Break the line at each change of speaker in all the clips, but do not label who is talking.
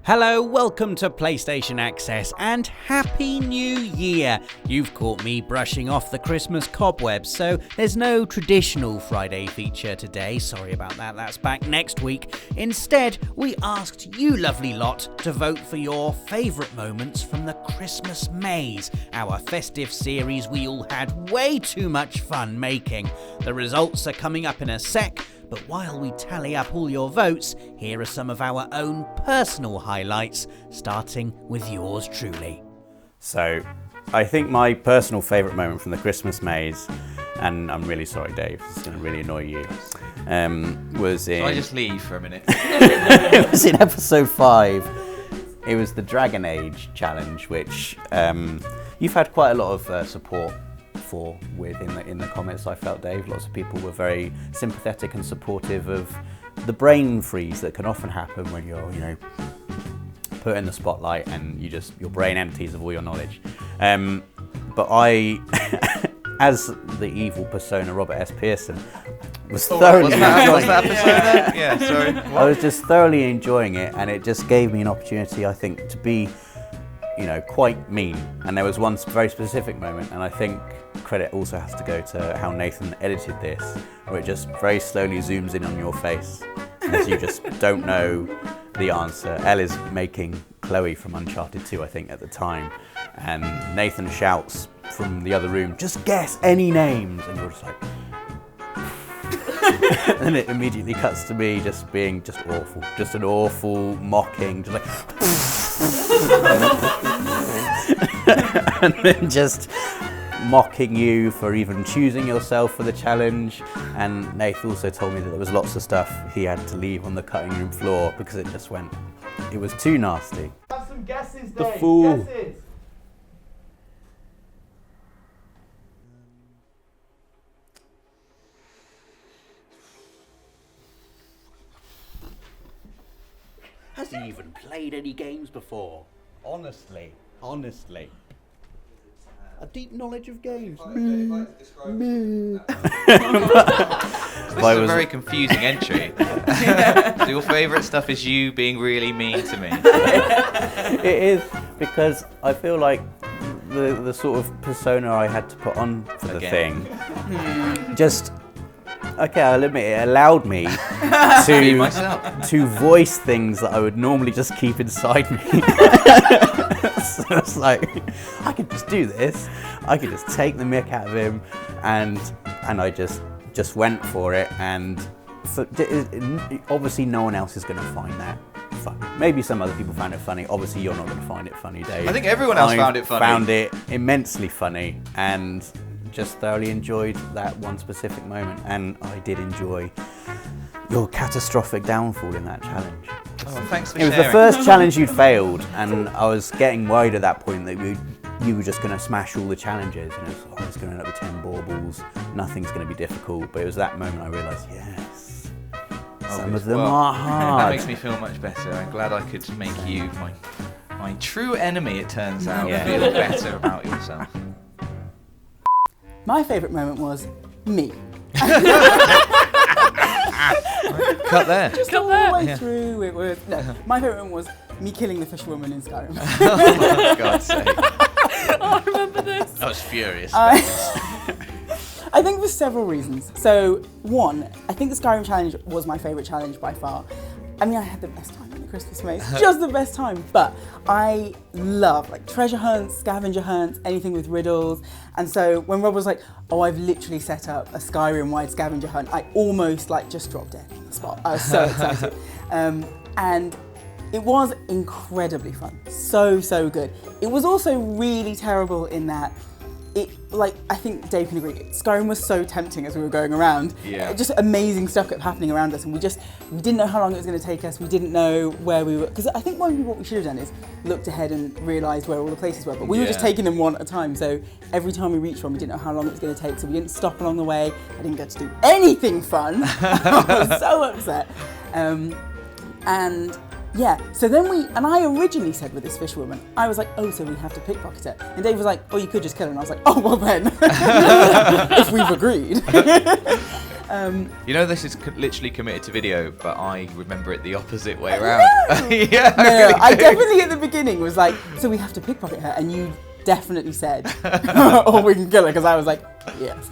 Hello, welcome to PlayStation Access and Happy New Year! You've caught me brushing off the Christmas cobwebs, so there's no traditional Friday feature today. Sorry about that, that's back next week. Instead, we asked you lovely lot to vote for your favourite moments from the Christmas Maze, our festive series we all had way too much fun making. The results are coming up in a sec, but while we tally up all your votes, here are some of our own personal highlights, starting with yours truly.
So, I think my personal favourite moment from the Christmas Maze, and I'm really sorry Dave, this is going to really annoy you, was in...
Can I just leave for a minute?
It was in episode 5. It was the Dragon Age challenge, which you've had quite a lot of support for in the comments. I felt, Dave, lots of people were very sympathetic and supportive of the brain freeze that can often happen when you're put in the spotlight and your brain empties of all your knowledge. But I, as the evil persona Robert S. Pearson, was thoroughly enjoying it.
Yeah, sorry. What?
I was just thoroughly enjoying it, and it just gave me an opportunity, I think, to be quite mean. And there was one very specific moment, and I think credit also has to go to how Nathan edited this, where it just very slowly zooms in on your face as you just don't know the answer. Elle is making Chloe from Uncharted 2, I think, at the time, and Nathan shouts from the other room, "Just guess any names," and you're just like and it immediately cuts to me just being awful, just an awful mocking, just like and then just mocking you for even choosing yourself for the challenge. And Nath also told me that there was lots of stuff he had to leave on the cutting room floor because it was too nasty.
Have some guesses, Dave.
The fool.
Guesses.
Has he even played any games before? Honestly. A deep knowledge of games.
This is a very confusing entry. So your favourite stuff is you being really mean to me.
It is, because I feel like the sort of persona I had to put on for the thing, I'll admit, it allowed me to voice things that I would normally just keep inside me. So it's like, I could just do this. I could just take the mick out of him, and I just went for it. And obviously, no one else is going to find that funny. Maybe some other people found it funny. Obviously, you're not going to find it funny, Dave.
I think everyone else found it funny.
Found it immensely funny, and just thoroughly enjoyed that one specific moment. And I did enjoy your catastrophic downfall in that challenge.
Oh, thanks for
sharing. It was the first challenge you'd failed, and I was getting worried at that point that you were just going to smash all the challenges. It's going to end up with 10 baubles, nothing's going to be difficult. But it was that moment I realised, yes, some of them are hard.
That makes me feel much better. I'm glad I could make you my true enemy, it turns out, feel better about yourself.
My favourite moment was me.
Cut there.
Just all the way through. It was my favourite moment was me killing the fisherwoman in Skyrim.
Oh, for God's sake.
I remember this.
I was furious.
I think for several reasons. So, one, I think the Skyrim challenge was my favourite challenge by far. I mean, I had the best time in the Christmas Maze, just the best time. But I love treasure hunts, scavenger hunts, anything with riddles. And so when Rob was like, "Oh, I've literally set up a Skyrim-wide scavenger hunt," I almost just dropped dead on the spot. I was so excited, and it was incredibly fun. So good. It was also really terrible in that I think Dave can agree, Skyrim was so tempting as we were going around.
Yeah.
Just amazing stuff kept happening around us, and we didn't know how long it was going to take us. We didn't know where we were, because I think what we should have done is looked ahead and realised where all the places were, but we were just taking them one at a time. So every time we reached one, we didn't know how long it was going to take, so we didn't stop along the way. I didn't get to do anything fun. I was so upset. So then I originally said with this fisherwoman, I was like, "Oh, so we have to pickpocket it." And Dave was like, "Oh, you could just kill her." And I was like, "Oh, well then, if we've agreed."
You know, this is literally committed to video, but I remember it the opposite way around. Yeah,
No, I definitely at the beginning was like, so we have to pickpocket her, and you definitely said, or we can kill her, because I was like, yes.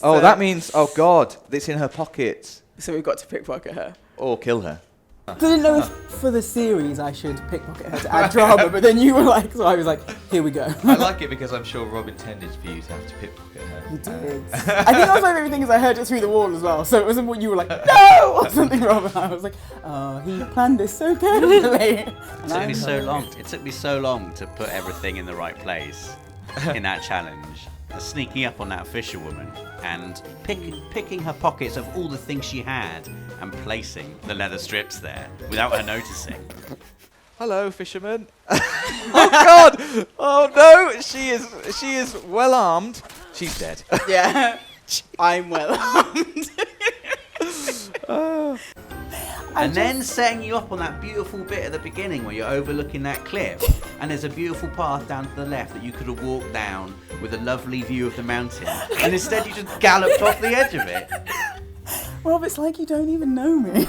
Oh, that means, oh God, it's in her pockets.
So we've got to pickpocket her.
Or kill her.
I didn't know if for the series I should pickpocket her to add drama, but then you were like, so I was like, here we go.
I like it because I'm sure Rob intended for you to have to pickpocket her.
You did. I think that was my favourite thing is I heard it through the wall as well, so it wasn't what you were like, no, or something, Rob, and I was like, oh, he planned this so carefully.
It took me so long. It took me so long to put everything in the right place in that challenge. Sneaking up on that fisherwoman and picking her pockets of all the things she had and placing the leather strips there without her noticing.
Hello, fisherman. Oh God! Oh no! She is well armed. She's dead.
Yeah, I'm well armed.
And then setting you up on that beautiful bit at the beginning where you're overlooking that cliff and there's a beautiful path down to the left that you could have walked down with a lovely view of the mountain, and instead you just galloped off the edge of it.
Rob, it's like you don't even know me.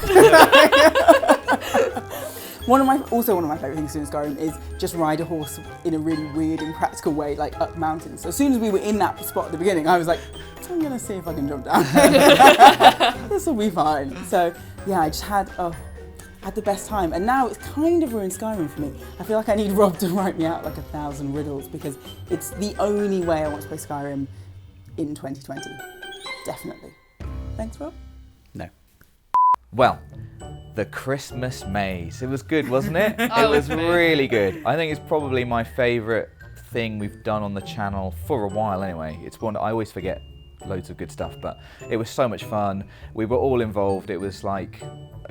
One of my favourite things to do in Skyrim is just ride a horse in a really weird and practical way, like up mountains. So as soon as we were in that spot at the beginning, I was like, I'm gonna see if I can jump down. This will be fine. So yeah, I just had the best time, and now it's kind of ruined Skyrim for me. I feel like I need Rob to write me out like 1,000 riddles because it's the only way I want to play Skyrim in 2020. Definitely. Thanks, Rob.
No.
Well, the Christmas maze. It was good, wasn't it? It was really good. I think it's probably my favourite thing we've done on the channel for a while anyway. It's one I always forget loads of good stuff, but it was so much fun. We were all involved. It was like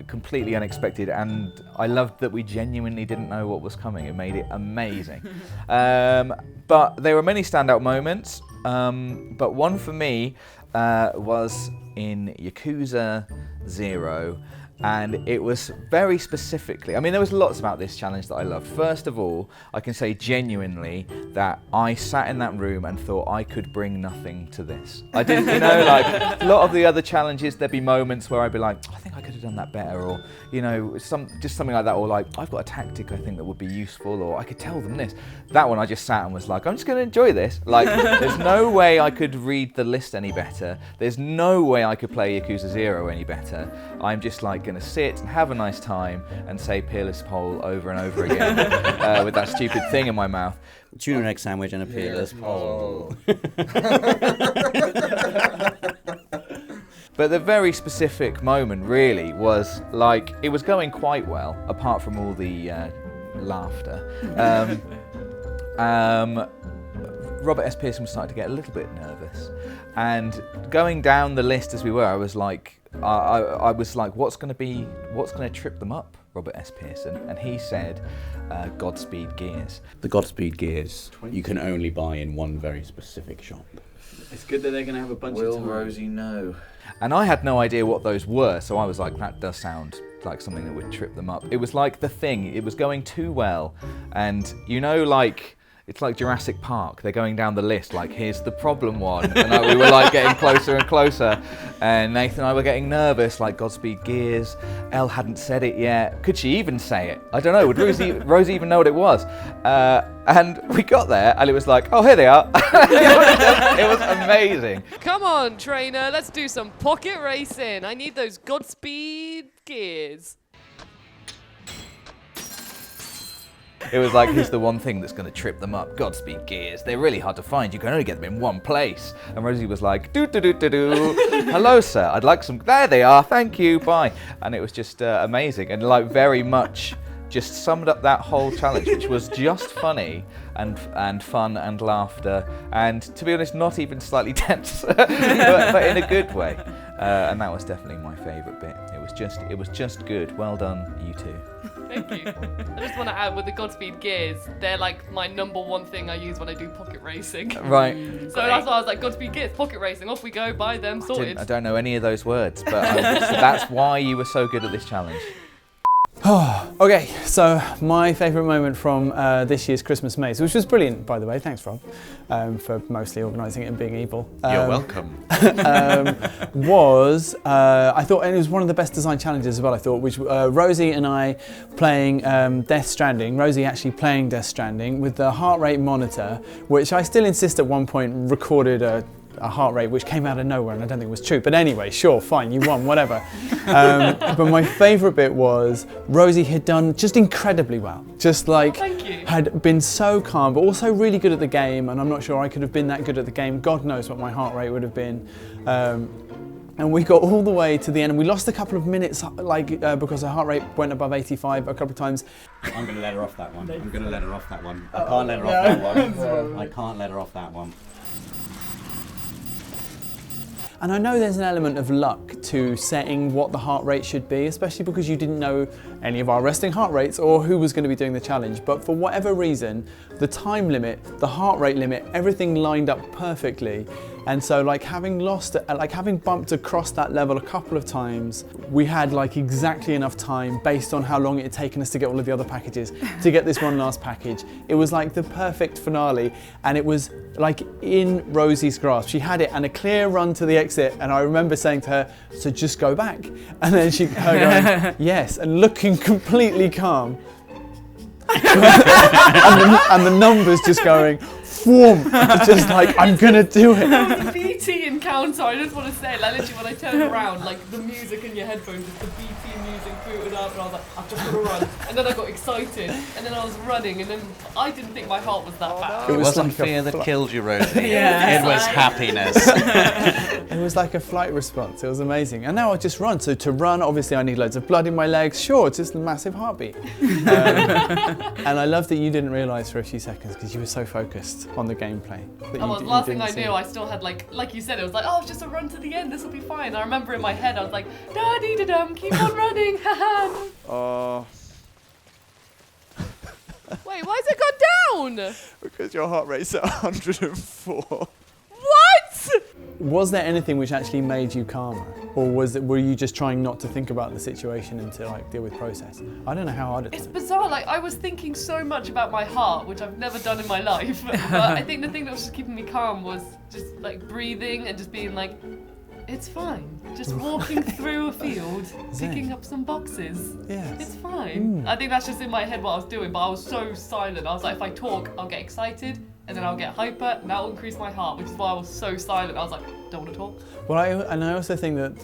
completely unexpected, and I loved that we genuinely didn't know what was coming. It made it amazing. But there were many standout moments, but one for me was in Yakuza 0. And it was very specifically, I mean, there was lots about this challenge that I loved. First of all, I can say genuinely that I sat in that room and thought I could bring nothing to this. I didn't, you know, like a lot of the other challenges, there'd be moments where I'd be like, I think I could have done that better, or, you know, just something like that, or like, I've got a tactic I think that would be useful, or I could tell them this. That one I just sat and was like, I'm just going to enjoy this. Like, there's no way I could read the list any better. There's no way I could play Yakuza 0 any better. I'm just like going to sit and have a nice time and say Peerless Pole over and over again with that stupid thing in my mouth.
Tuna and egg sandwich and a Peerless Pole.
But the very specific moment really was like, it was going quite well, apart from all the laughter. Robert S. Pearson was starting to get a little bit nervous. And going down the list as we were, I was like, what's going to trip them up, Robert S. Pearson? And he said, Godspeed gears.
The Godspeed gears you can only buy in one very specific shop. It's good that they're going to have a bunch of time.
Rosie know?
And I had no idea what those were, so I was like, that does sound like something that would trip them up. It was like The Thing. It was going too well. And you know, like, it's like Jurassic Park. They're going down the list, like, here's the problem one. And we were like getting closer and closer. And Nathan and I were getting nervous, like Godspeed Gears. Elle hadn't said it yet. Could she even say it? I don't know. Would Rosie even know what it was? And we got there and it was like, oh, here they are. It was amazing.
Come on, trainer. Let's do some pocket racing. I need those Godspeed Gears.
It was like, here's the one thing that's going to trip them up. Godspeed gears. They're really hard to find. You can only get them in one place. And Rosie was like, do-do-do-do-do. Hello, sir. I'd like some. There they are. Thank you. Bye. And it was just amazing. And like very much just summed up that whole challenge, which was just funny and fun and laughter. And to be honest, not even slightly tense, but in a good way. And that was definitely my favourite bit. It was just good. Well done, you two.
Thank you. I just want to add, with the Godspeed Gears, they're like my #1 thing I use when I do pocket racing.
Right.
So that's why I was like, Godspeed Gears, pocket racing, off we go, buy them, sorted.
I don't know any of those words, but so that's why you were so good at this challenge.
Okay, so my favourite moment from this year's Christmas Maze, which was brilliant, by the way, thanks Rob, for mostly organising it and being evil.
You're welcome.
Was, I thought, and it was one of the best design challenges as well, I thought, which Rosie and I playing Death Stranding, Rosie actually playing Death Stranding with the heart rate monitor, which I still insist at one point recorded a heart rate which came out of nowhere, and I don't think it was true, but anyway, sure, fine, you won, whatever. But my favourite bit was Rosie had done just incredibly well, just like had been so calm but also really good at the game, and I'm not sure I could have been that good at the game. God knows what my heart rate would have been. And we got all the way to the end, and we lost a couple of minutes because her heart rate went above 85 a couple of times.
I'm going to let her off that one. I can't let her off that one. I can't let her off that one.
And I know there's an element of luck to setting what the heart rate should be, especially because you didn't know any of our resting heart rates or who was going to be doing the challenge. But for whatever reason, the time limit, the heart rate limit, everything lined up perfectly. And so having bumped across that level a couple of times, we had exactly enough time based on how long it had taken us to get all of the other packages to get this one last package. It was like the perfect finale, and it was in Rosie's grasp. She had it and a clear run to the exit, and I remember saying to her, so just go back. And then her going, yes, and looking completely calm. and the numbers just going, just I'm gonna do it.
The BT encounter, I just want to say, literally when I turned around, the music in your headphones, just the BT music booted up, and I was like, I've just got to run. And then I got excited, and then I was running, and then I didn't think my heart was that bad.
It wasn't fear that killed you, Rosie. It was happiness.
It was like a flight response. It was amazing. And now I just run. So to run, obviously I need loads of blood in my legs. Sure, it's just a massive heartbeat. And I love that you didn't realise for a few seconds because you were so focused on the gameplay.
Last thing I knew, I still had like you said, it was it's just a run to the end, this will be fine. I remember in my head, I was like, da-dee-da-dum, keep on running, haha. Wait, why has it gone down?
Because your heart rate's at 104.
What?
Was there anything which actually made you calmer? Or were you just trying not to think about the situation and to deal with process? I don't know how hard it is.
It's bizarre, I was thinking so much about my heart, which I've never done in my life. But I think the thing that was just keeping me calm was just breathing and just being it's fine. Just walking through a field, picking up some boxes.
Yes.
It's fine. I think that's just in my head what I was doing, but I was so silent. I was like, if I talk, I'll get excited, and then I'll get hyper, and that will increase my heart, which is why I was so silent. I was like, don't want to talk.
Well, I also think that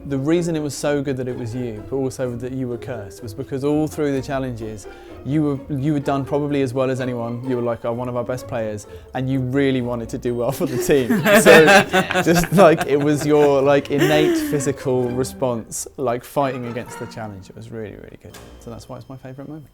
the reason it was so good that it was you, but also that you were cursed, was because all through the challenges, you were done probably as well as anyone. You were one of our best players, and you really wanted to do well for the team. So just it was your innate physical response, fighting against the challenge. It was really, really good. So that's why it's my favourite moment.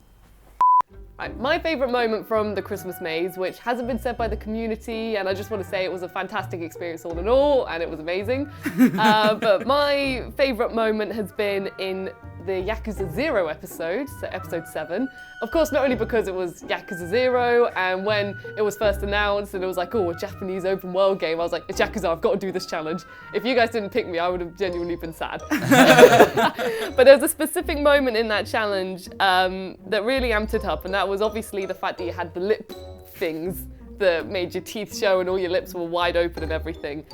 Right, my favourite moment from the Christmas Maze, which hasn't been said by the community, and I just want to say it was a fantastic experience all in all, and it was amazing. But my favourite moment has been in the Yakuza 0 episode, so episode 7. Of course, not only because it was Yakuza 0, and when it was first announced and it was a Japanese open world game, I was like, it's Yakuza, I've got to do this challenge. If you guys didn't pick me, I would have genuinely been sad. But there was a specific moment in that challenge that really amped it up, and that was obviously the fact that you had the lip things that made your teeth show and all your lips were wide open and everything.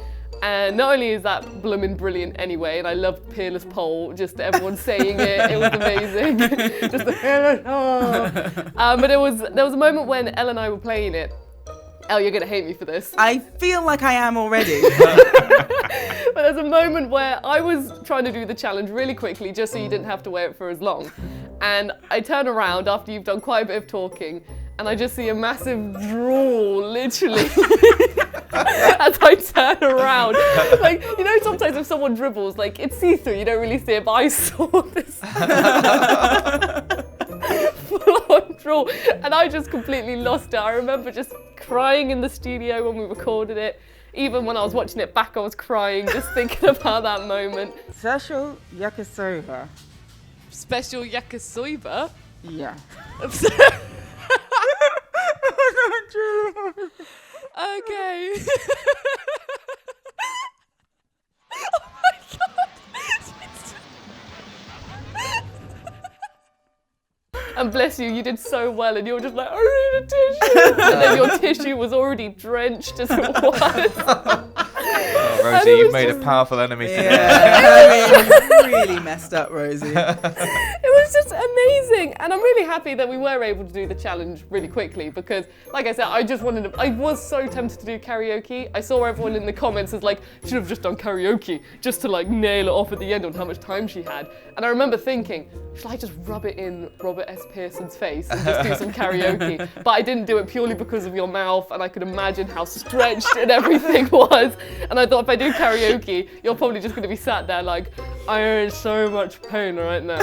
And not only is that bloomin' brilliant anyway, and I loved Peerless Pole, just everyone saying it was amazing. Just the but there was a moment when Elle and I were playing it. Elle, you're gonna hate me for this.
I feel like I am already.
But there's a moment where I was trying to do the challenge really quickly just so you didn't have to wear it for as long. And I turn around after you've done quite a bit of talking, and I just see a massive drawl, literally, as I turn around. Sometimes if someone dribbles, it's see-through, you don't really see it, but I saw this full-on drawl, and I just completely lost it. I remember just crying in the studio when we recorded it. Even when I was watching it back, I was crying, just thinking about that moment.
Special Yakuza.
Special Yakuza?
Yeah.
Okay. Oh my god. And bless you, you did so well, and you were just like, I need a tissue. And then your tissue was already drenched as it was.
Oh, Rosie, you've made a powerful enemy today.
Yeah, really messed up, Rosie.
It was just amazing, and I'm really happy that we were able to do the challenge really quickly because, like I said, I was so tempted to do karaoke. I saw everyone in the comments as like, should have just done karaoke just to like nail it off at the end on how much time she had. And I remember thinking, should I just rub it in Robert S. Pearson's face and just do some karaoke? But I didn't do it purely because of your mouth, and I could imagine how stretched and everything was. And I thought if I do karaoke, you're probably just going to be sat there like, I am in so much pain right now.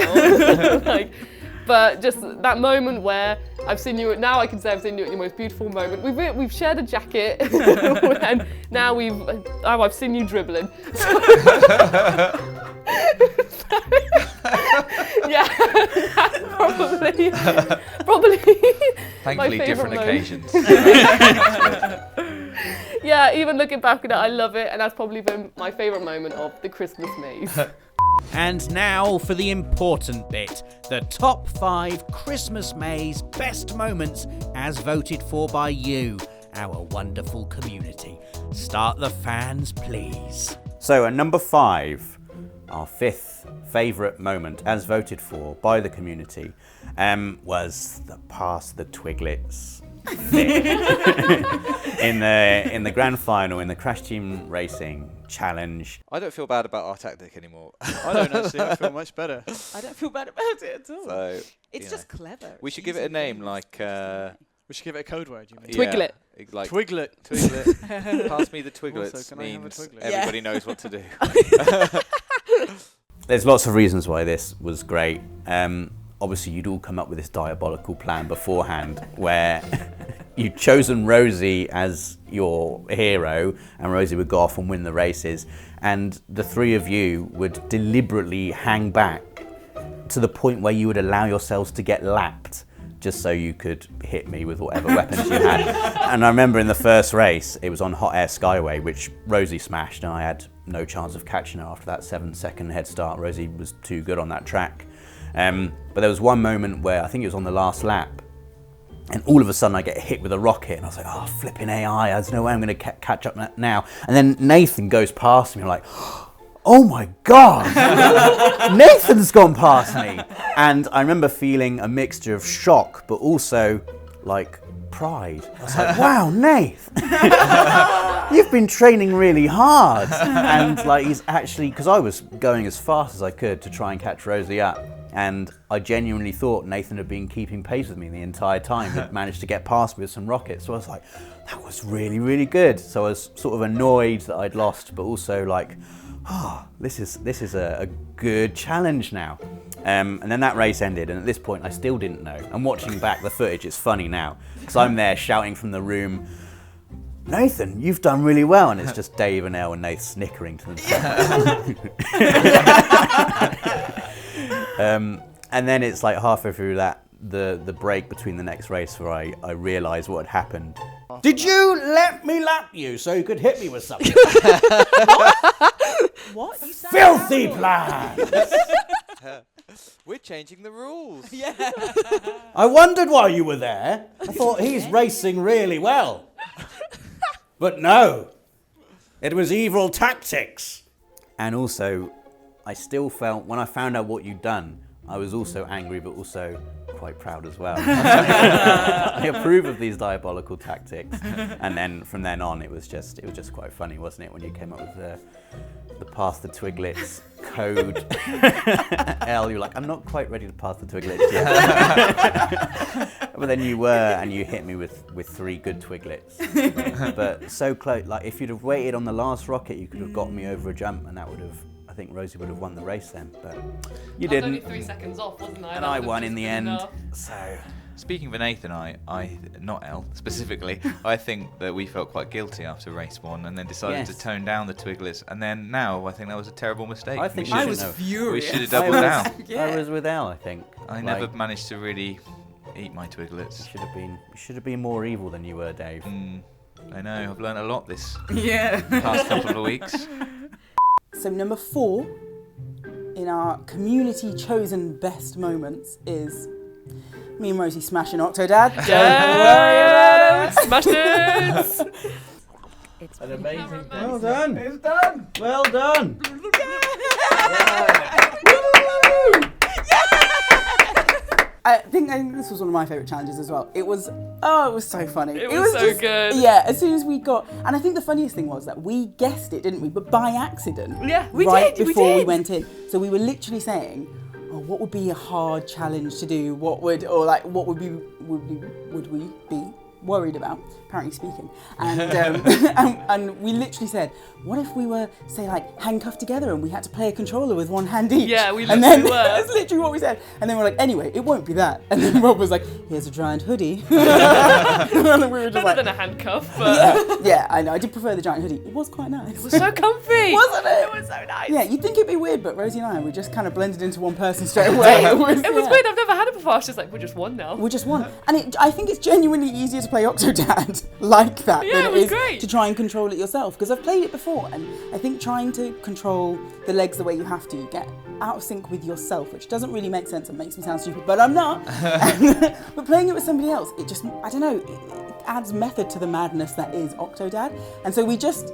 But just that moment where I've seen you, now I can say I've seen you at your most beautiful moment. We've shared a jacket, and now I've seen you dribbling. Yeah, that's probably
Thankfully,
my
different
moment.
occasions.
Yeah, even looking back at it, I love it, and that's probably been my favourite moment of the Christmas maze.
And now for the important bit, the top 5 Christmas maze best moments as voted for by you, our wonderful community. Start the fans, please.
So at number 5, our 5th favourite moment as voted for by the community was the pass the Twiglets in the grand final in the Crash Team Racing Challenge.
I don't feel bad about our tactic anymore.
I don't actually. I feel much better.
I don't feel bad about it at all.
So,
It's just clever.
we should give it a name like...
We should give it a code word, you mean?
Twiglet.
Yeah, like
Twiglet.
Twiglet. Pass me the Twiglets
Also, can I have a
means
Twiglet?
everybody knows what to do.
There's lots of reasons why this was great. Obviously, you'd all come up with this diabolical plan beforehand where you'd chosen Rosie as your hero, and Rosie would go off and win the races, and the 3 of you would deliberately hang back to the point where you would allow yourselves to get lapped just so you could hit me with whatever weapons you had. And I remember in the first race, it was on Hot Air Skyway, which Rosie smashed, and I had no chance of catching her after that 7-second head start. Rosie was too good on that track. But there was one moment where I think it was on the last lap, and all of a sudden I get hit with a rocket, and I was like, oh, flipping AI, there's no way I'm going to catch up now. And then Nathan goes past me, and I'm like, oh my God, Nathan's gone past me. And I remember feeling a mixture of shock, but also like pride. I was like, wow, Nath, you've been training really hard. And like, he's actually, because I was going as fast as I could to try and catch Rosie up. And I genuinely thought Nathan had been keeping pace with me the entire time. He'd managed to get past me with some rockets. So I was like, that was really, really good. So I was sort of annoyed that I'd lost, but also like, oh, this is a good challenge now. And then that race ended, and at this point I still didn't know. And watching back the footage, it's funny now, because I'm there shouting from the room, Nathan, you've done really well, and it's just Dave and Elle and Nath snickering to themselves. And then it's like halfway through that, the break between the next race where I realised what had happened.
Did you let me lap you so you could hit me with something?
What? You sound
Filthy
terrible.
plans!
We're changing the rules.
I wondered why you were there. I thought he's racing really well. But no, it was evil tactics.
And also, I still felt, when I found out what you'd done, I was also angry, but also quite proud as well. I approve of these diabolical tactics. And then from then on, it was just quite funny, wasn't it, when you came up with the pass the Twiglets code. Elle, you were like, I'm not quite ready to pass the Twiglets yet. But then you were, and you hit me with 3 good Twiglets. But so close, like if you'd have waited on the last rocket, you could have got me over a jump, and that would have, I think Rosie would have won the race then, but you
I was only
didn't.
3 seconds off, wasn't I?
And
That
I
would have
won
just
in the
been
end.
enough.
So
Speaking for Nathan, I not Elle specifically, I think that we felt quite guilty after race 1 and then decided to
Yes.
tone down the Twiglets, and then now I think that was a terrible mistake.
I think
we
we
I
should
was
have-
furious.
we should have
I
doubled
was-
down.
I was with Elle, I think.
I never managed to really eat my Twiglets.
Should have been more evil than you were, Dave.
I know, I've learned a lot this
Yeah.
past couple of weeks.
So number 4 in our community chosen best moments is Me and Rosie smashing Octodad.
Yeah, smashed it.
An amazing.
Well done. It's done. Well done.
I think this was one of my favourite challenges as well. It was so funny.
It was so good.
Yeah, as soon as we got, and I think the funniest thing was that we guessed it, didn't we? But by accident.
Yeah, we
right
did.
before we went in. So we were literally saying, "Oh, what would be a hard challenge to do? What would we be worried about?" Apparently speaking, and and we literally said, "What if we were, say, like handcuffed together and we had to play a controller with one hand each?"
Yeah, we
and
literally
then,
were.
That's literally what we said. And then we're like, "Anyway, it won't be that." And then Rob was like, "Here's a giant hoodie." And we were just
Better
like,
than a handcuff, but
yeah, I know. I did prefer the giant hoodie. It was quite nice.
it was so comfy.
Wasn't it?
It was so nice.
Yeah, you'd think it'd be weird, but Rosie and I, we just kind of blended into one person straight away. It was
It was weird. I've never had it before. I was just like, we're just one now.
We just won. And I think it's genuinely easier to play Octodad like that
Yeah,
than
it
it
was
is
great.
to try and control it yourself. Because I've played it before, and I think trying to control the legs the way you have to, you get out of sync with yourself, which doesn't really make sense and makes me sound stupid, but I'm not. But playing it with somebody else, it just, I don't know, it adds method to the madness that is Octodad. And so it was just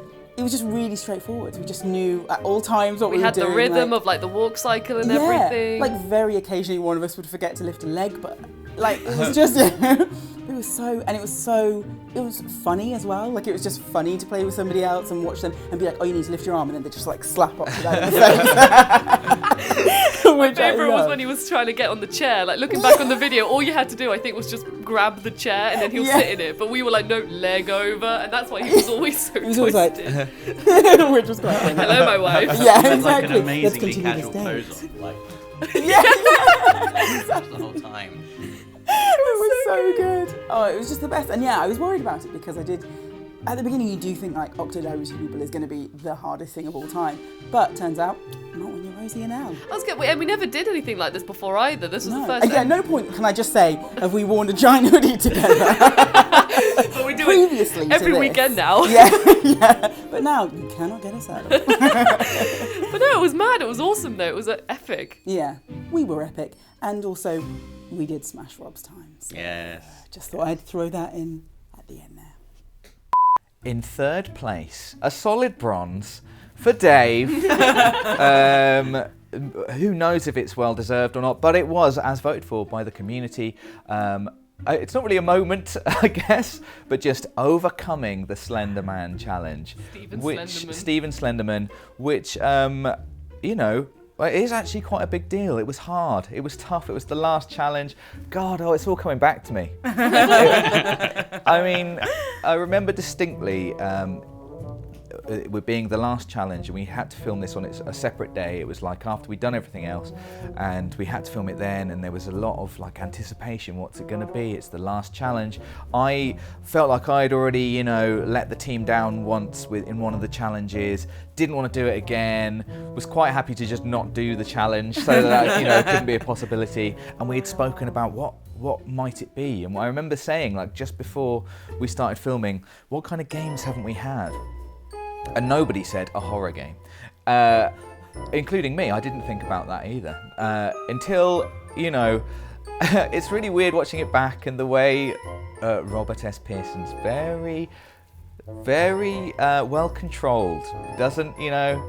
really straightforward. We just knew at all times what we were
had
doing.
the rhythm of like the walk cycle and
yeah,
everything.
like very occasionally one of us would forget to lift a leg, but like it was just, it was funny as well. Like it was just funny to play with somebody else and watch them and be like, "Oh, you need to lift your arm," and then they just like slap up to that in the face.
My favourite was when he was trying to get on the chair. Like looking back on the video, all you had to do, I think, was just grab the chair and then he'll sit in it. But we were like, no, leg over, and that's why he was always so
He was always like,
twisted.
which was quite funny.
Hello, my wife.
Yeah,
It's like an
exactly. Let's
amazingly
continue
casual
this
pose
date.
on, like
Yeah.
the whole time.
It was so good. Oh, it was just the best. And yeah, I was worried about it because I did. At the beginning, you do think like Octodad with two people is going to be the hardest thing of all time, but turns out not when you're Rosie and Al.
I was good. And we never did anything like this before either. This was the first
Again, no point. Can I just say, have we worn a giant hoodie together?
But we do
Previously
it every
to this.
weekend now.
Yeah. But now you cannot get us out of it.
But no, it was mad. It was awesome though. It was epic.
Yeah, we were epic, and also we did smash Rob's time. So
Yes.
just thought I'd throw that in at the end there.
In third place, a solid bronze for Dave. Who knows if it's well deserved or not, but it was as voted for by the community. It's not really a moment, I guess, but just overcoming the Slender Man challenge. Steven Slenderman, which, you know, it is actually quite a big deal. It was hard. It was tough. It was the last challenge. God, it's all coming back to me. I mean, I remember distinctly it being the last challenge, and we had to film this on a separate day. It was like after we'd done everything else, and we had to film it then, and there was a lot of like anticipation. What's it going to be? It's the last challenge. I felt like I'd already, you know, let the team down once in one of the challenges. Didn't want to do it again. Was quite happy to just not do the challenge, so that you know it couldn't be a possibility. And we had spoken about what might it be, and I remember saying, like, just before we started filming, what kind of games haven't we had? And nobody said a horror game, including me. I didn't think about that either until, you know, it's really weird watching it back, and the way Robert S. Pearson's very well controlled. Doesn't, you know,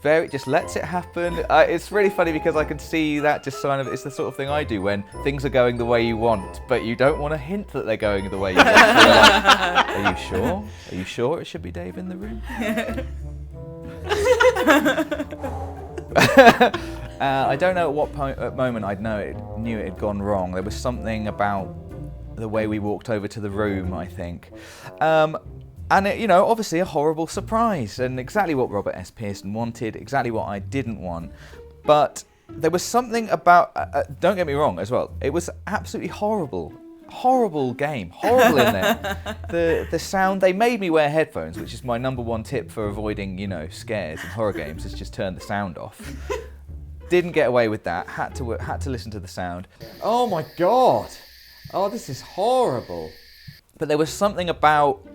just lets it happen. It's really funny because I can see that just kind of, it's the sort of thing I do when things are going the way you want, but you don't want to hint that they're going the way you want. So you're like, are you sure? Are you sure it should be Dave in the room? I don't know at what moment I knew it had gone wrong. There was something about the way we walked over to the room, I think. And it, you know, obviously a horrible surprise, and exactly what Robert S. Pearson wanted, exactly what I didn't want. But there was something about, don't get me wrong as well, it was absolutely horrible game, horrible in there. The sound, they made me wear headphones, which is my #1 tip for avoiding, you know, scares in horror games, is just turn the sound off. Didn't get away with that, had to listen to the sound. Oh my God, oh, this is horrible. But there was something about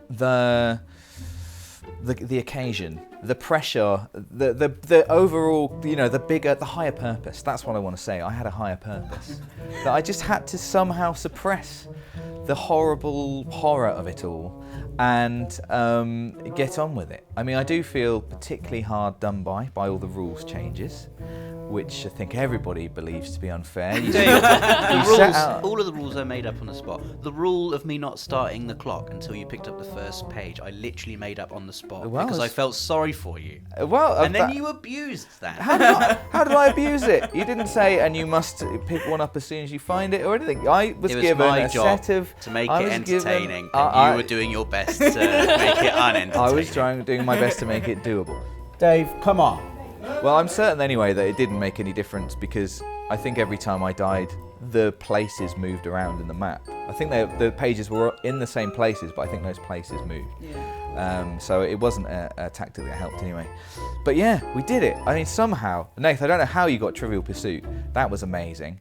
the occasion, the pressure, the overall, the higher purpose. That's what I want to say. I had a higher purpose that I just had to somehow suppress the horrible horror of it all and get on with it. I mean, I do feel particularly hard done by all the rules changes, which I think everybody believes to be unfair.
All of the rules are made up on the spot. The rule of me not starting the clock until you picked up the first page, I literally made up on the spot because I felt sorry for you. And then you abused that.
How did I abuse it? You didn't say, and you must pick one up as soon as you find it or anything. I was given
my
a
job
set of...
to make it entertaining, and you were doing your best to make it unentertaining.
I was doing my best to make it doable.
Dave, come on.
Well, I'm certain anyway that it didn't make any difference because I think every time I died, the places moved around in the map. I think the pages were in the same places, but I think those places moved. Yeah. So it wasn't a tactic that helped anyway. But yeah, we did it. I mean, somehow. Nath, I don't know how you got Trivial Pursuit. That was amazing.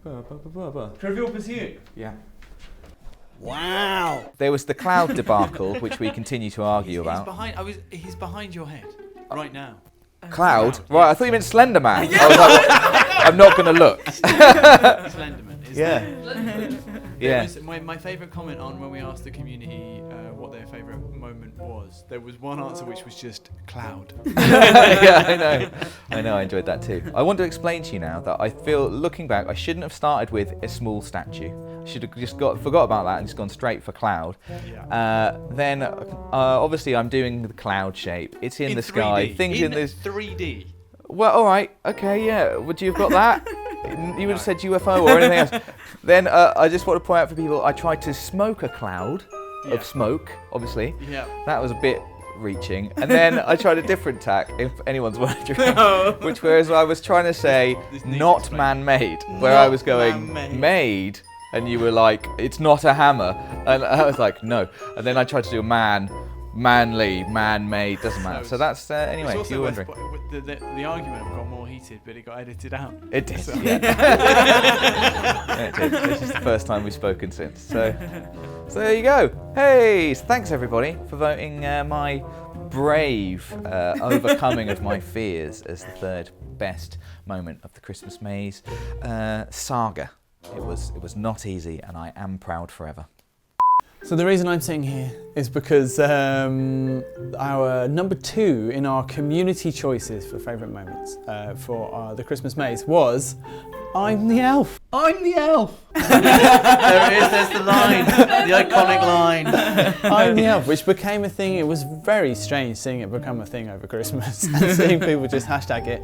Trivial Pursuit.
Yeah.
Wow.
There was the cloud debacle, which we continue to argue about.
He's behind your head right now.
Cloud? Right, I thought you meant Slender Man. I was like, I'm not going to look.
Slenderman.
Yeah.
My favourite comment on when we asked the community what their favourite moment was, there was one answer which was just cloud.
Yeah, I know, I enjoyed that too. I want to explain to you now that I feel, looking back, I shouldn't have started with a small statue. I should have just forgot about that and just gone straight for cloud. Yeah. Then, obviously, I'm doing the cloud shape. It's in the 3D. Sky. Things in this
3D.
Well, all right, okay, yeah. Would you have got that? You would have said UFO or anything else. Then I just want to point out for people, I tried to smoke a cloud of smoke, obviously. Yeah. That was a bit reaching. And then I tried a different tack, if anyone's wondering, which whereas I was trying to say not man-made, where I was going made, and you were like, it's not a hammer. And I was like, no. And then I tried to do a manly, man-made, doesn't matter. So that's, anyway, if you're wondering.
The argument got more heated, but it got edited out.
It did, yeah. It did. This is the first time we've spoken since. So there you go. Hey, thanks everybody for voting my brave overcoming of my fears as the third best moment of the Christmas Maze saga. It was not easy, and I am proud forever.
So the reason I'm sitting here is because our number 2 in our community choices for favourite moments for the Christmas Maze was I'm the elf. I'm the elf.
There it is, there's the line, the iconic line.
I'm the elf, which became a thing. It was very strange seeing it become a thing over Christmas and seeing people just hashtag it.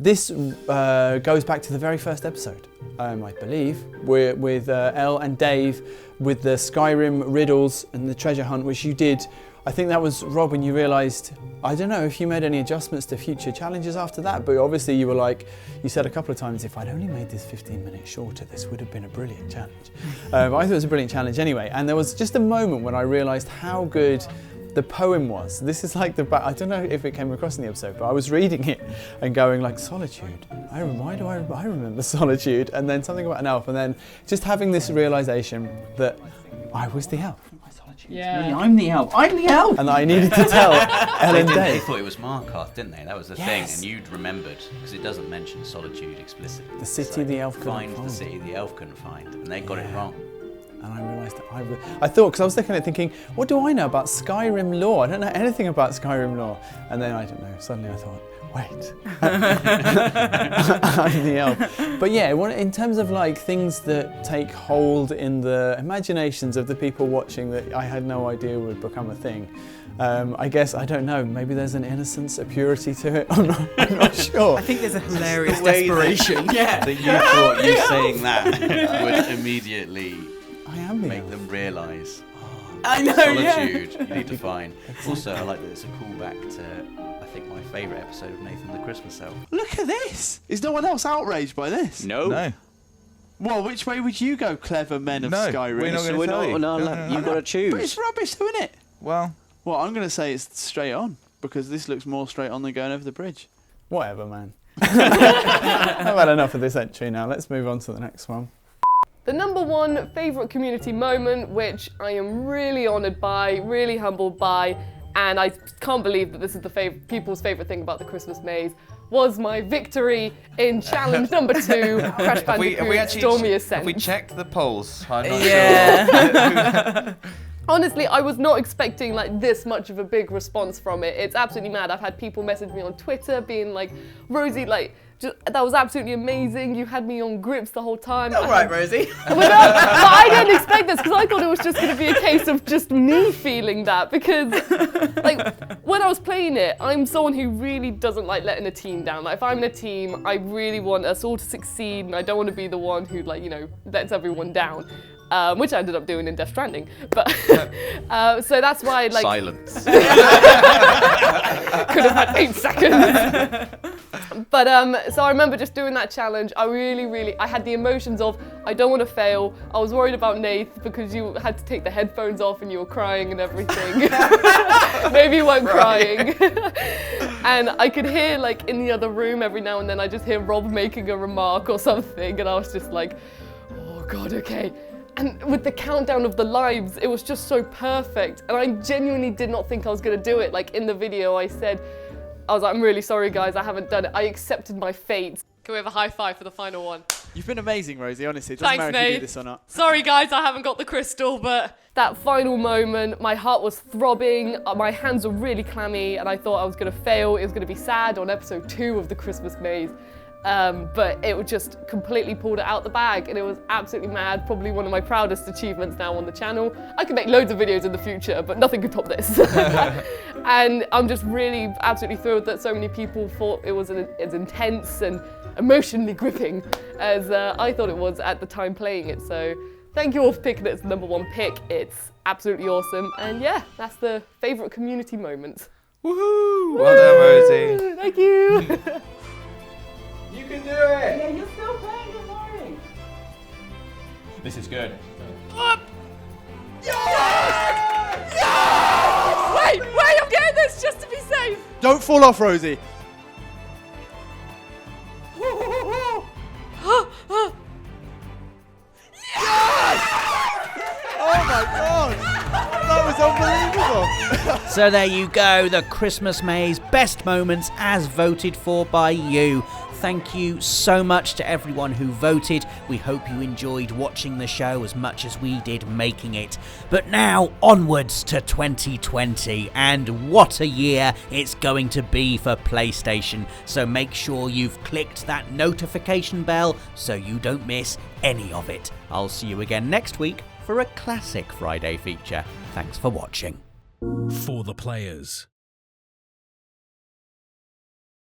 This goes back to the very first episode, I believe, with Elle and Dave with the Skyrim riddles and the treasure hunt, which you did. I think that was, Rob, when you realised, I don't know if you made any adjustments to future challenges after that, but obviously you were like, you said a couple of times, if I'd only made this 15 minutes shorter, this would have been a brilliant challenge. I thought it was a brilliant challenge anyway, and there was just a moment when I realised how good the poem was. This is like I don't know if it came across in the episode, but I was reading it and going like, solitude. Why do I remember solitude? And then something about an elf, and then just having this realisation that I was the elf.
Yeah.
I'm the elf. I'm the elf.
And I needed to tell Ellen
They
Day.
thought it was Markarth, didn't they? That was the thing, and you'd remembered because it doesn't mention solitude explicitly.
The city the elf couldn't
find. The city the elf couldn't find, and they got it wrong.
And I realised that I thought, because I was looking at it thinking, what do I know about Skyrim lore? I don't know anything about Skyrim lore. And then I don't know, suddenly I thought, wait, I'm the elf. But yeah, in terms of like things that take hold in the imaginations of the people watching that I had no idea would become a thing, I guess, I don't know, maybe there's an innocence, a purity to it, I'm not sure.
I think there's a hilarious desperation.
That you thought you saying that would immediately make them realise.
I know,
solitude you need to find. Also, I like that it's a callback to, I think, my favourite episode of Nathan the Christmas Elf.
Look at this! Is no one else outraged by this?
No.
Well, which way would you go, clever men of Skyrim?
We're not going to tell you.
No, you've got to choose.
But it's rubbish, though, isn't it?
Well,
I'm going to say it's straight on, because this looks more straight on than going over the bridge.
Whatever, man. I've had enough of this entry now. Let's move on to the next one.
The number one favourite community moment, which I am really honoured by, really humbled by, and I can't believe that this is the people's favourite thing about the Christmas maze, was my victory in challenge number 2, Crash Bandicoot Stormy Ascent.
Have we checked the polls? I'm not
Yeah.
sure.
Honestly, I was not expecting like this much of a big response from it. It's absolutely mad. I've had people message me on Twitter being like, Rosie, like, that was absolutely amazing. You had me on grips the whole time.
All right, Rosie.
But I didn't expect this because I thought it was just going to be a case of just me feeling that because, like, when I was playing it, I'm someone who really doesn't like letting a team down. Like, if I'm in a team, I really want us all to succeed, and I don't want to be the one who, like, you know, lets everyone down. Which I ended up doing in Death Stranding, but so that's why, like,
silence.
Could have had 8 seconds. But so I remember just doing that challenge. I really, I had the emotions of I don't want to fail. I was worried about Nath because you had to take the headphones off and you were crying and everything. Maybe you weren't crying. And I could hear, like, in the other room every now and then, I just hear Rob making a remark or something, and I was just like, oh God, okay. And with the countdown of the lives, it was just so perfect. And I genuinely did not think I was gonna do it. Like in the video, I was like, I'm really sorry guys, I haven't done it. I accepted my fate. Can we have a high five for the final one?
You've been amazing, Rosie, honestly. It doesn't
Thanks,
matter if you
mate.
do this or not.
Sorry guys, I haven't got the crystal, but that final moment, my heart was throbbing, my hands were really clammy, and I thought I was gonna fail. It was gonna be sad on episode 2 of the Christmas maze. But it just completely pulled it out the bag, and it was absolutely mad. Probably one of my proudest achievements now on the channel. I could make loads of videos in the future, but nothing could top this. And I'm just really absolutely thrilled that so many people thought it was as intense and emotionally gripping as I thought it was at the time playing it. So thank you all for picking it as the number 1 pick. It's absolutely awesome. And yeah, that's the favourite community moment.
Woohoo! Well done, Rosie.
Thank you.
You can do it!
Yeah, you're still playing, don't worry.
This is good.
Wait, I'm getting this just to be safe.
Don't fall off, Rosie. Oh my God! That was unbelievable!
So there you go, the Christmas maze best moments as voted for by you. Thank you so much to everyone who voted. We hope you enjoyed watching the show as much as we did making it. But now onwards to 2020, and what a year it's going to be for PlayStation. So make sure you've clicked that notification bell so you don't miss any of it. I'll see you again next week for a classic Friday feature. Thanks for watching.
For the players.